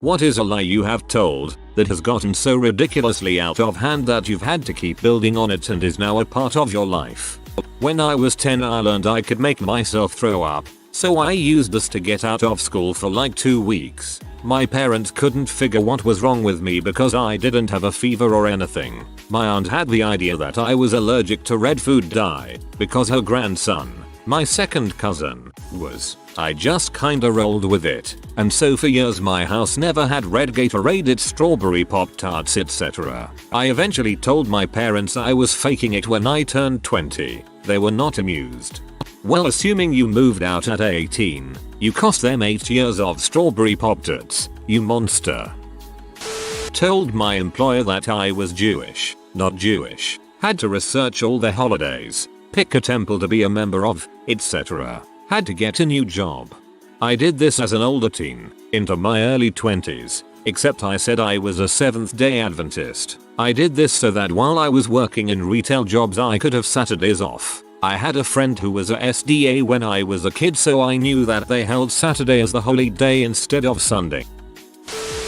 What is a lie you have told that has gotten so ridiculously out of hand that you've had to keep building on it and is now a part of your life? When I was 10 I learned I could make myself throw up, so I used this to get out of school for like 2 weeks. My parents couldn't figure what was wrong with me because I didn't have a fever or anything. My aunt had the idea that I was allergic to red food dye because her grandson, my second cousin, was. I just kinda rolled with it, and so for years my house never had red Gatorade, strawberry Pop-Tarts, etc. I eventually told my parents I was faking it when I turned 20. They were not amused. Well, assuming you moved out at 18, you cost them 8 years of strawberry Pop-Tarts, you monster. Told my employer that I was Jewish, not Jewish. Had to research all their holidays, pick a temple to be a member of, etc. Had to get a new job. I did this as an older teen, into my early 20s, except I said I was a Seventh-day Adventist. I did this so that while I was working in retail jobs I could have Saturdays off. I had a friend who was a SDA when I was a kid, so I knew that they held Saturday as the holy day instead of Sunday.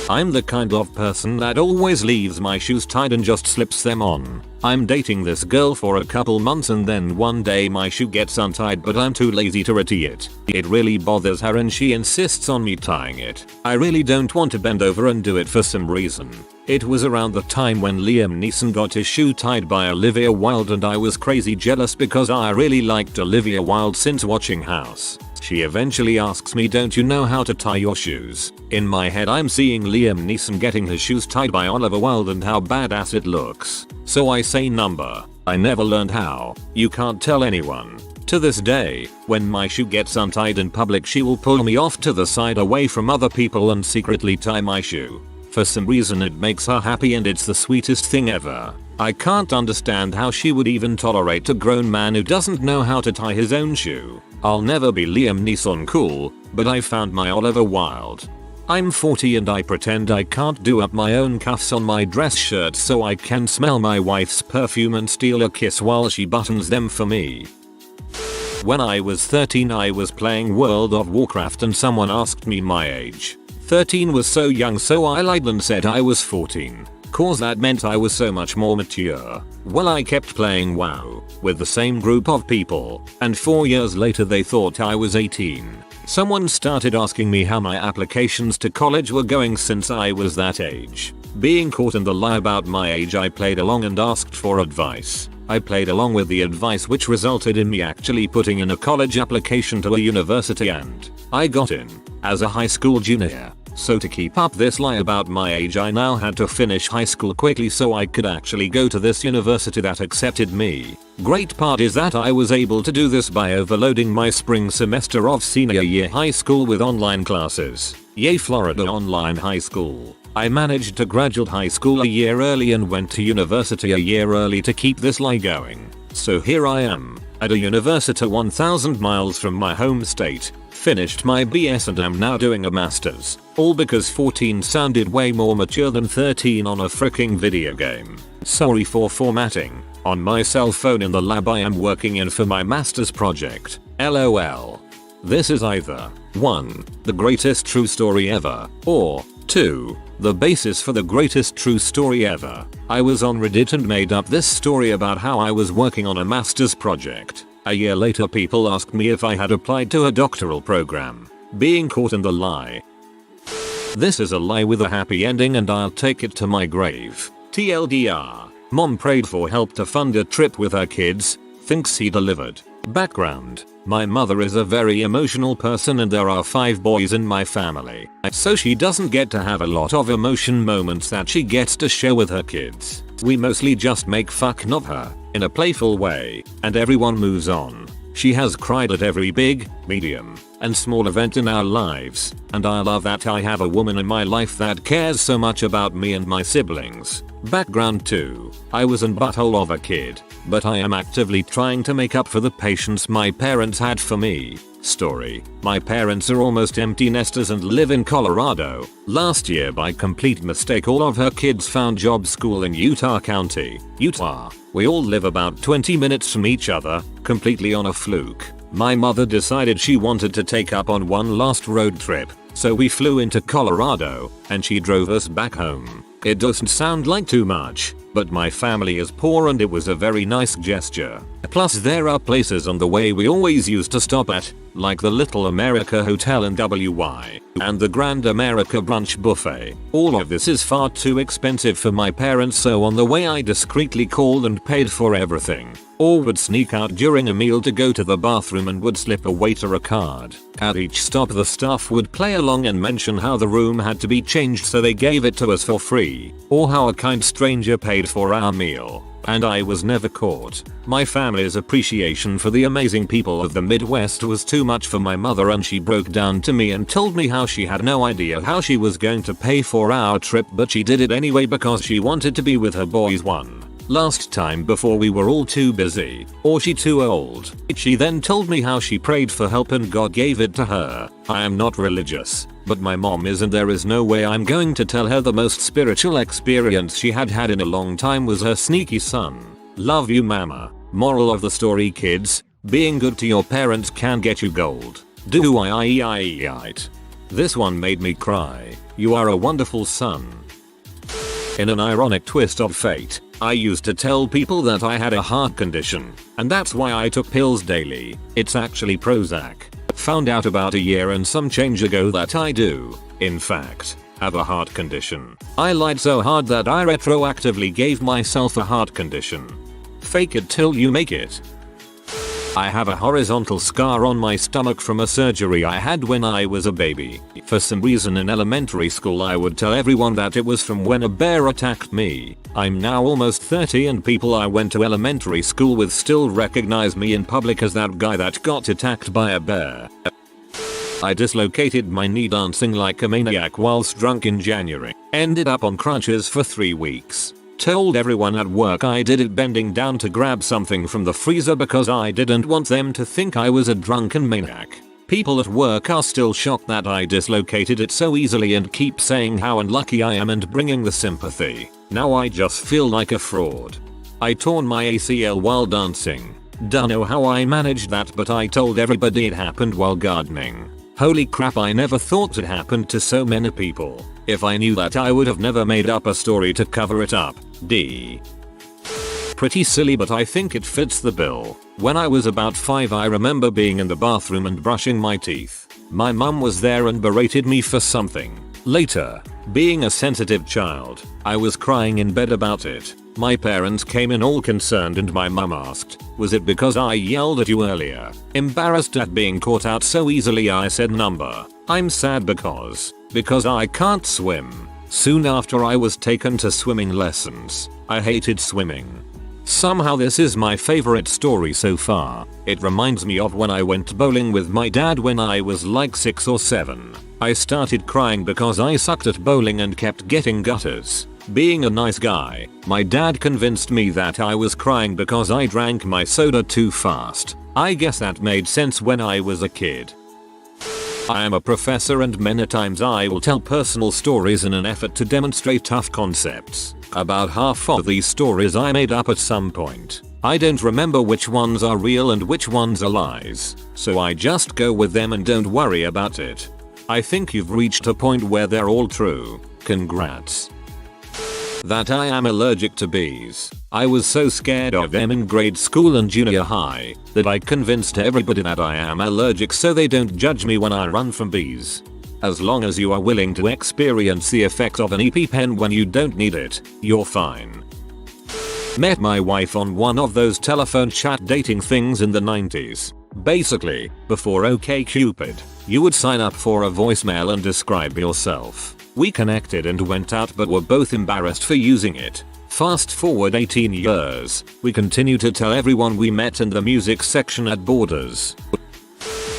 I'm the kind of person that always leaves my shoes tied and just slips them on. I'm dating this girl for a couple months and then one day my shoe gets untied, but I'm too lazy to retie it. It really bothers her and she insists on me tying it. I really don't want to bend over and do it for some reason. It was around the time when Liam Neeson got his shoe tied by Olivia Wilde and I was crazy jealous because I really liked Olivia Wilde since watching House. She eventually asks me, "Don't you know how to tie your shoes?" In my head I'm seeing Liam Neeson getting his shoes tied by Oliver Wilde and how badass it looks. So I say, "Number. I never learned how. You can't tell anyone." To this day, when my shoe gets untied in public she will pull me off to the side away from other people and secretly tie my shoe. For some reason it makes her happy and it's the sweetest thing ever. I can't understand how she would even tolerate a grown man who doesn't know how to tie his own shoe. I'll never be Liam Neeson cool, but I found my Oliver Wilde. I'm 40 and I pretend I can't do up my own cuffs on my dress shirt so I can smell my wife's perfume and steal a kiss while she buttons them for me. When I was 13 I was playing World of Warcraft and someone asked me my age. 13 was so young, so I lied and said I was 14. Cause that meant I was so much more mature. Well, I kept playing WoW with the same group of people, and 4 years later they thought I was 18. Someone started asking me how my applications to college were going since I was that age. Being caught in the lie about my age, I played along and asked for advice. I played along with the advice, which resulted in me actually putting in a college application to a university, and I got in as a high school junior. So to keep up this lie about my age I now had to finish high school quickly so I could actually go to this university that accepted me. Great part is that I was able to do this by overloading my spring semester of senior year high school with online classes. Yay, Florida online high school. I managed to graduate high school a year early and went to university a year early to keep this lie going. So here I am, at a university 1,000 miles from my home state, finished my BS and am now doing a master's. All because 14 sounded way more mature than 13 on a freaking video game. Sorry for formatting. On my cell phone in the lab I am working in for my master's project. LOL. This is either 1. The greatest true story ever, or 2. The basis for the greatest true story ever. I was on Reddit and made up this story about how I was working on a master's project. A year later people asked me if I had applied to a doctoral program. Being caught in the lie. This is a lie with a happy ending and I'll take it to my grave. TLDR. Mom prayed for help to fund a trip with her kids. Thinks he delivered. Background. My mother is a very emotional person and there are 5 boys in my family. So she doesn't get to have a lot of emotion moments that she gets to share with her kids. We mostly just make fun of her in a playful way and everyone moves on. She has cried at every big, medium, and small event in our lives, and I love that I have a woman in my life that cares so much about me and my siblings. Background 2. I was in butthole of a kid, but I am actively trying to make up for the patience my parents had for me. Story. My parents are almost empty nesters and live in Colorado. Last year by complete mistake all of her kids found job school in Utah County, Utah. We all live about 20 minutes from each other, completely on a fluke. My mother decided she wanted to take up on one last road trip, So we flew into Colorado and she drove us back home. It doesn't sound like too much, but my family is poor and it was a very nice gesture. Plus there are places on the way we always used to stop at, like the Little America Hotel in WY, and the Grand America Brunch Buffet. All of this is far too expensive for my parents, so on the way I discreetly called and paid for everything. Or would sneak out during a meal to go to the bathroom and would slip a waiter a card. At each stop the staff would play along and mention how the room had to be changed so they gave it to us for free, or how a kind stranger paid for our meal. And I was never caught. My family's appreciation for the amazing people of the Midwest was too much for my mother, and she broke down to me and told me how she had no idea how she was going to pay for our trip, but she did it anyway because she wanted to be with her boys one last time before we were all too busy, or she too old. She then told me how she prayed for help and God gave it to her. I am not religious, but my mom is, and there is no way I'm going to tell her the most spiritual experience she had had in a long time was her sneaky son. Love you mama. Moral of the story, kids, being good to your parents can get you gold. Do I. This one made me cry. You are a wonderful son. In an ironic twist of fate, I used to tell people that I had a heart condition, and that's why I took pills daily. It's actually Prozac. Found out about a year and some change ago that I do, in fact, have a heart condition. I lied so hard that I retroactively gave myself a heart condition. Fake it till you make it. I have a horizontal scar on my stomach from a surgery I had when I was a baby. For some reason in elementary school I would tell everyone that it was from when a bear attacked me. I'm now almost 30 and people I went to elementary school with still recognize me in public as that guy that got attacked by a bear. I dislocated my knee dancing like a maniac whilst drunk in January. Ended up on crutches for 3 weeks. Told everyone at work I did it bending down to grab something from the freezer because I didn't want them to think I was a drunken maniac. People at work are still shocked that I dislocated it so easily and keep saying how unlucky I am and bringing the sympathy. Now I just feel like a fraud. I torn my ACL while dancing. Dunno how I managed that, but I told everybody it happened while gardening. Holy crap, I never thought it happened to so many people. If I knew that I would have never made up a story to cover it up. Pretty silly, but I think it fits the bill. When I was about 5 I remember being in the bathroom and brushing my teeth. My mum was there and berated me for something. Later, being a sensitive child, I was crying in bed about it. My parents came in all concerned and my mum asked, was it because I yelled at you earlier? Embarrassed at being caught out so easily I said number. I'm sad because I can't swim. Soon after I was taken to swimming lessons. I hated swimming. Somehow this is my favorite story so far. It reminds me of when I went bowling with my dad when I was like 6 or 7. I started crying because I sucked at bowling and kept getting gutters. Being a nice guy, my dad convinced me that I was crying because I drank my soda too fast. I guess that made sense when I was a kid. I am a professor and many times I will tell personal stories in an effort to demonstrate tough concepts. About half of these stories I made up at some point. I don't remember which ones are real and which ones are lies, so I just go with them and don't worry about it. I think you've reached a point where they're all true. Congrats. That I am allergic to bees. I was so scared of them in grade school and junior high that I convinced everybody that I am allergic so they don't judge me when I run from bees. As long as you are willing to experience the effects of an EpiPen when you don't need it, you're fine. Met my wife on one of those telephone chat dating things in the 90s. Basically, before OkCupid, you would sign up for a voicemail and describe yourself. We connected and went out but were both embarrassed for using it. Fast forward 18 years, we continue to tell everyone we met in the music section at Borders.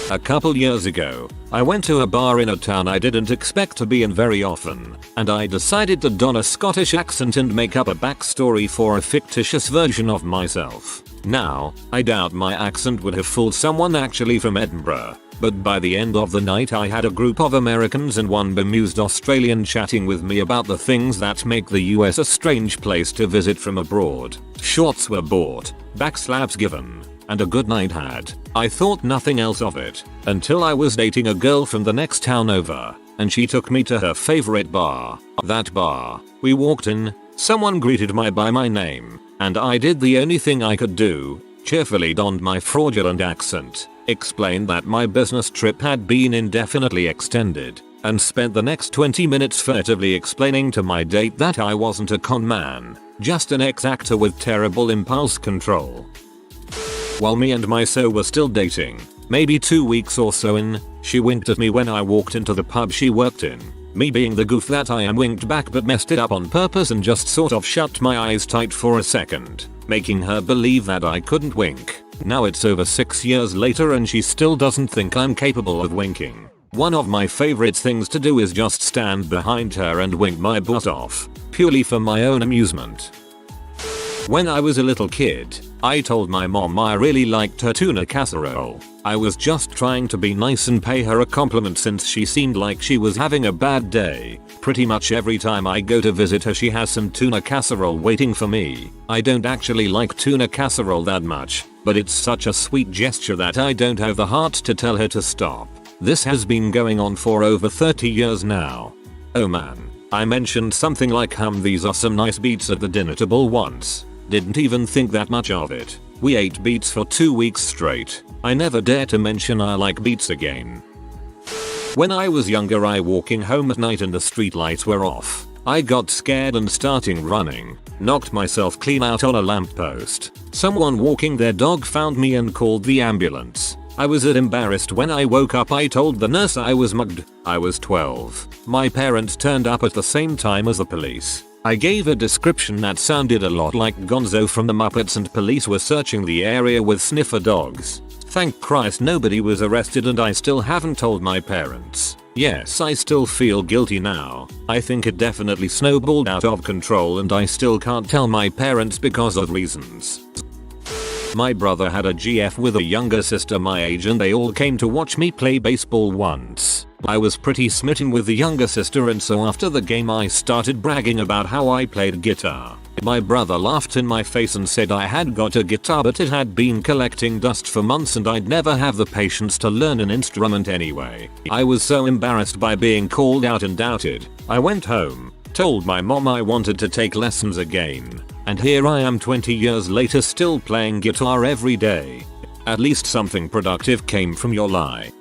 A couple years ago, I went to a bar in a town I didn't expect to be in very often, and I decided to don a Scottish accent and make up a backstory for a fictitious version of myself. Now, I doubt my accent would have fooled someone actually from Edinburgh. But by the end of the night I had a group of Americans and one bemused Australian chatting with me about the things that make the US a strange place to visit from abroad. Shots were bought, backslaps given, and a good night had. I thought nothing else of it, until I was dating a girl from the next town over, and she took me to her favorite bar. That bar, we walked in, someone greeted me by my name, and I did the only thing I could do, cheerfully donned my fraudulent accent, explained that my business trip had been indefinitely extended, and spent the next 20 minutes furtively explaining to my date that I wasn't a con man, just an ex-actor with terrible impulse control. While me and my so were still dating, maybe 2 weeks or so in, she winked at me when I walked into the pub she worked in. Me being the goof that I am, winked back but messed it up on purpose and just sort of shut my eyes tight for a second, making her believe that I couldn't wink. Now it's over 6 years later and she still doesn't think I'm capable of winking. One of my favorite things to do is just stand behind her and wink my butt off, purely for my own amusement. When I was a little kid, I told my mom I really liked her tuna casserole. I was just trying to be nice and pay her a compliment since she seemed like she was having a bad day. Pretty much every time I go to visit her she has some tuna casserole waiting for me. I don't actually like tuna casserole that much, but it's such a sweet gesture that I don't have the heart to tell her to stop. This has been going on for over 30 years now. Oh man, I mentioned something like these are some nice beets at the dinner table once. Didn't even think that much of it. We ate beets for 2 weeks straight. I never dare to mention I like beets again. When I was younger, I walking home at night and the street lights were off. I got scared and starting running. Knocked myself clean out on a lamppost. Someone walking their dog found me and called the ambulance. I was embarrassed when I woke up. I told the nurse I was mugged. I was 12. My parents turned up at the same time as the police. I gave a description that sounded a lot like Gonzo from the Muppets and police were searching the area with sniffer dogs. Thank Christ nobody was arrested and I still haven't told my parents. Yes, I still feel guilty now. I think it definitely snowballed out of control and I still can't tell my parents because of reasons. My brother had a GF with a younger sister my age and they all came to watch me play baseball once. I was pretty smitten with the younger sister and so after the game I started bragging about how I played guitar. My brother laughed in my face and said I had got a guitar but it had been collecting dust for months and I'd never have the patience to learn an instrument anyway. I was so embarrassed by being called out and doubted. I went home, told my mom I wanted to take lessons again. And here I am 20 years later still playing guitar every day. At least something productive came from your lie.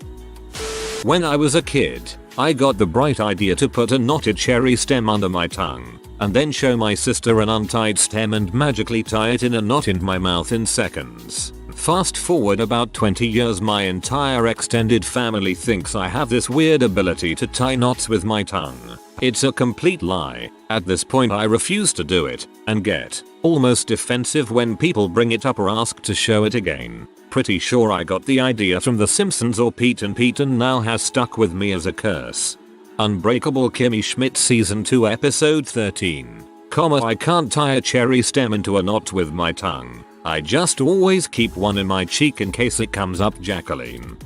When I was a kid, I got the bright idea to put a knotted cherry stem under my tongue, and then show my sister an untied stem and magically tie it in a knot in my mouth in seconds. Fast forward about 20 years, my entire extended family thinks I have this weird ability to tie knots with my tongue. It's a complete lie. At this point I refuse to do it, and get almost defensive when people bring it up or ask to show it again. Pretty sure I got the idea from The Simpsons or Pete and now has stuck with me as a curse. Unbreakable Kimmy Schmidt Season 2 Episode 13. I can't tie a cherry stem into a knot with my tongue. I just always keep one in my cheek in case it comes up. Jacqueline.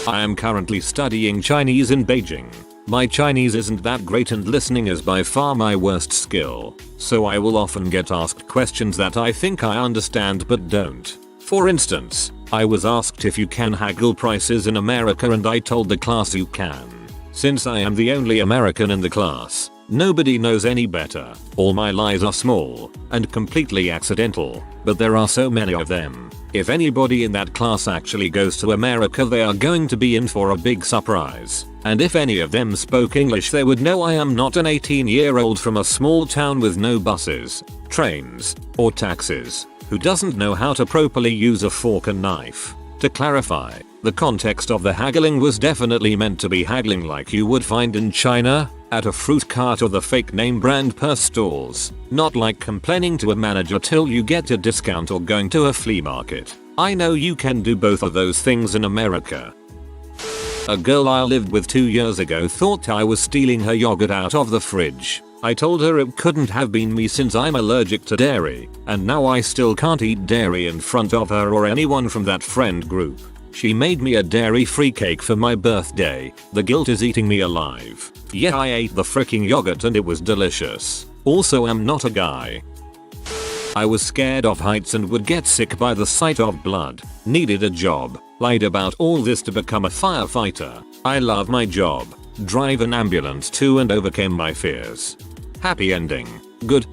I am currently studying Chinese in Beijing. My Chinese isn't that great and listening is by far my worst skill, so I will often get asked questions that I think I understand but don't. For instance, I was asked if you can haggle prices in America and I told the class you can. Since I am the only American in the class, nobody knows any better. All my lies are small and completely accidental, but there are so many of them. If anybody in that class actually goes to America, they are going to be in for a big surprise. And if any of them spoke English, they would know I am not an 18-year-old from a small town with no buses, trains, or taxis, who doesn't know how to properly use a fork and knife. To clarify, the context of the haggling was definitely meant to be haggling like you would find in China, at a fruit cart or the fake name brand purse stalls, not like complaining to a manager till you get a discount or going to a flea market. I know you can do both of those things in America. A girl I lived with 2 years ago thought I was stealing her yogurt out of the fridge. I told her it couldn't have been me since I'm allergic to dairy, and now I still can't eat dairy in front of her or anyone from that friend group. She made me a dairy-free cake for my birthday. The guilt is eating me alive. Yeah, I ate the freaking yogurt and it was delicious. Also, I'm not a guy. I was scared of heights and would get sick by the sight of blood. Needed a job. Lied about all this to become a firefighter. I love my job. drive an ambulance to, and overcame my fears. Happy ending. Good.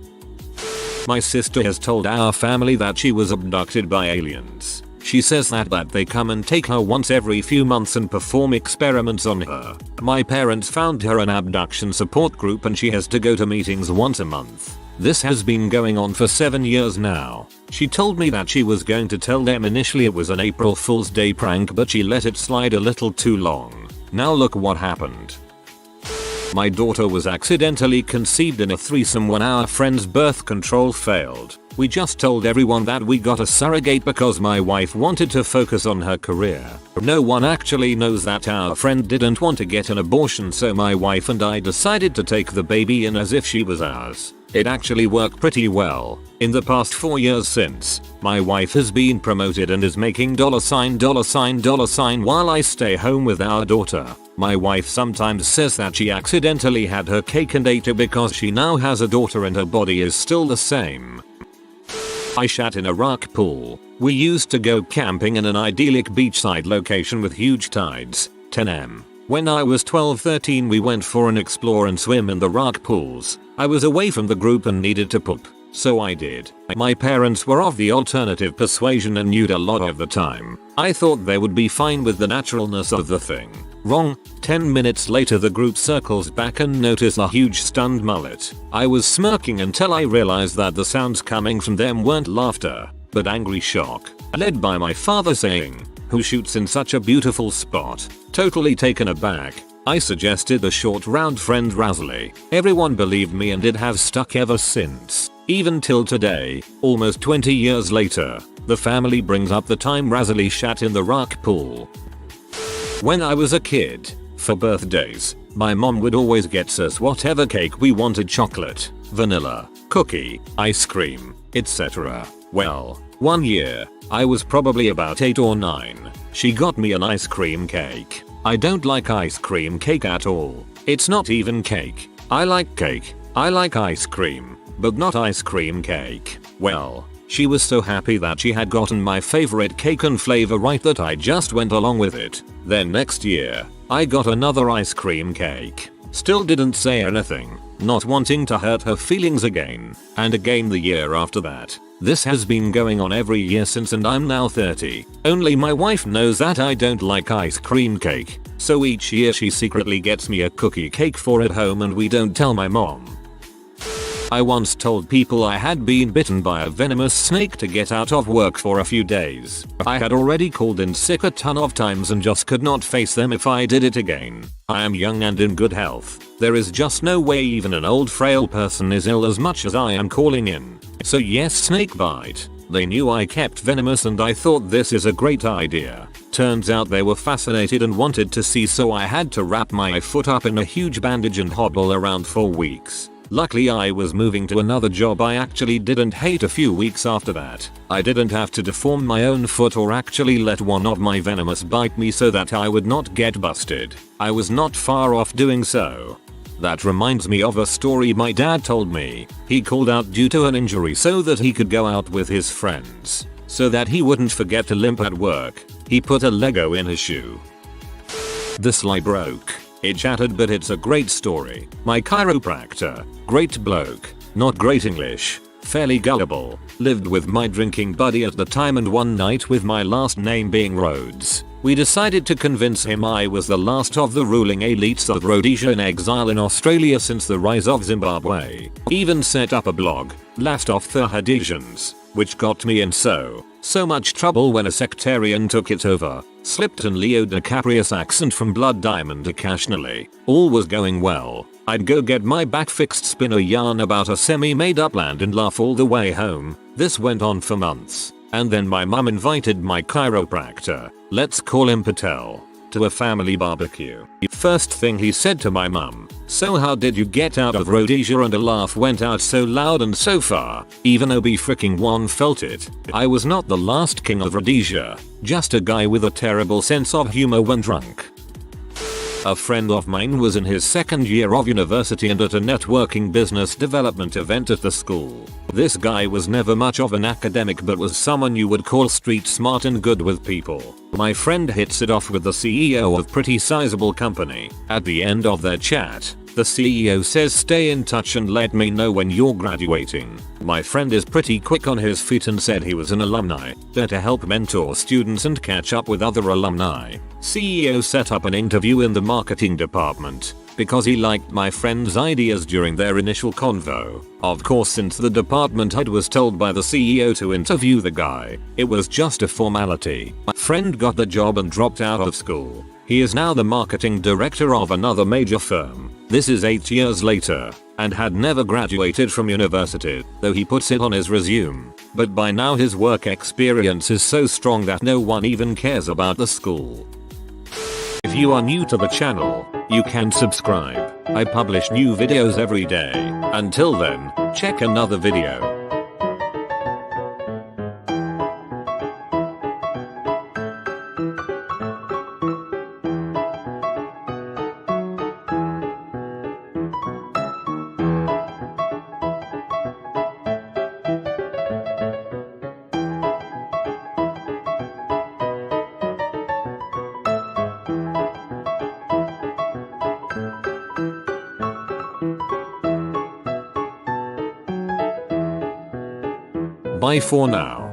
My sister has told our family that she was abducted by aliens. She says that they come and take her once every few months and perform experiments on her. My parents found her an abduction support group and she has to go to meetings once a month. This has been going on for 7 years now. She told me that she was going to tell them initially it was an April Fool's Day prank, but she let it slide a little too long. Now look what happened. My daughter was accidentally conceived in a threesome when our friend's birth control failed. We just told everyone that we got a surrogate because my wife wanted to focus on her career. No one actually knows that our friend didn't want to get an abortion, so my wife and I decided to take the baby in as if she was ours. It actually worked pretty well. In the past 4 years since, my wife has been promoted and is making $$ while I stay home with our daughter. My wife sometimes says that she accidentally had her cake and ate it because she now has a daughter and her body is still the same. I shat in a rock pool. We used to go camping in an idyllic beachside location with huge tides. 10m. When I was 12-13 we went for an explore and swim in the rock pools. I was away from the group and needed to poop, so I did. My parents were of the alternative persuasion and nude a lot of the time. I thought they would be fine with the naturalness of the thing. Wrong. 10 minutes later the group circles back and notice a huge stunned mullet. I was smirking until I realized that the sounds coming from them weren't laughter, but angry shock, led by my father saying, "Who shoots in such a beautiful spot?" Totally taken aback, I suggested a short round friend Razzie. Everyone believed me and it has stuck ever since. Even till today, almost 20 years later, the family brings up the time Razzie shat in the rock pool. When I was a kid, for birthdays, my mom would always get us whatever cake we wanted: chocolate, vanilla, cookie, ice cream, etc. Well, one year, I was probably about 8 or 9. She got me an ice cream cake. I don't like ice cream cake at all. It's not even cake. I like cake. I like ice cream, but not ice cream cake. Well, she was so happy that she had gotten my favorite cake and flavor right that I just went along with it. Then next year, I got another ice cream cake. Still didn't say anything, not wanting to hurt her feelings again. And again the year after that. This has been going on every year since, and I'm now 30. Only my wife knows that I don't like ice cream cake, so each year she secretly gets me a cookie cake for at home and we don't tell my mom. I once told people I had been bitten by a venomous snake to get out of work for a few days. I had already called in sick a ton of times and just could not face them if I did it again. I am young and in good health. There is just no way even an old frail person is ill as much as I am calling in. So yes, snake bite. They knew I kept venomous and I thought this is a great idea. Turns out they were fascinated and wanted to see, so I had to wrap my foot up in a huge bandage and hobble around for weeks. Luckily I was moving to another job I actually didn't hate a few weeks after that. I didn't have to deform my own foot or actually let one of my venomous bite me so that I would not get busted. I was not far off doing so. That reminds me of a story my dad told me. He called out due to an injury so that he could go out with his friends. So that he wouldn't forget to limp at work, he put a Lego in his shoe. The slide broke. It shattered, but it's a great story. My chiropractor, great bloke, not great English, fairly gullible, lived with my drinking buddy at the time, and one night, with my last name being Rhodes, we decided to convince him I was the last of the ruling elites of Rhodesia in exile in Australia since the rise of Zimbabwe. Even set up a blog, Last of the Rhodesians, which got me in so much trouble when a sectarian took it over. Slipped in Leo DiCaprio's accent from Blood Diamond occasionally. All was going well. I'd go get my back fixed, spin a yarn about a semi-made up land and laugh all the way home. This went on for months. And then my mum invited my chiropractor, let's call him Patel, to a family barbecue. First thing he said to my mum, "So how did you get out of Rhodesia?" And a laugh went out so loud and so far, even Obi-freaking-Wan felt it. I was not the last king of Rhodesia, just a guy with a terrible sense of humor when drunk. A friend of mine was in his second year of university and at a networking business development event at the school. This guy was never much of an academic but was someone you would call street smart and good with people. My friend hits it off with the CEO of pretty sizable company. At the end of their chat, the CEO says stay in touch and let me know when you're graduating. My friend is pretty quick on his feet and said he was an alumni, there to help mentor students and catch up with other alumni. CEO set up an interview in the marketing department because he liked my friend's ideas during their initial convo. Of course, since the department head was told by the CEO to interview the guy, it was just a formality. My friend got the job and dropped out of school. He is now the marketing director of another major firm. This is 8 years later, and had never graduated from university, though he puts it on his resume. But by now his work experience is so strong that no one even cares about the school. If you are new to the channel, you can subscribe. I publish new videos every day. Until then, check another video. Bye for now.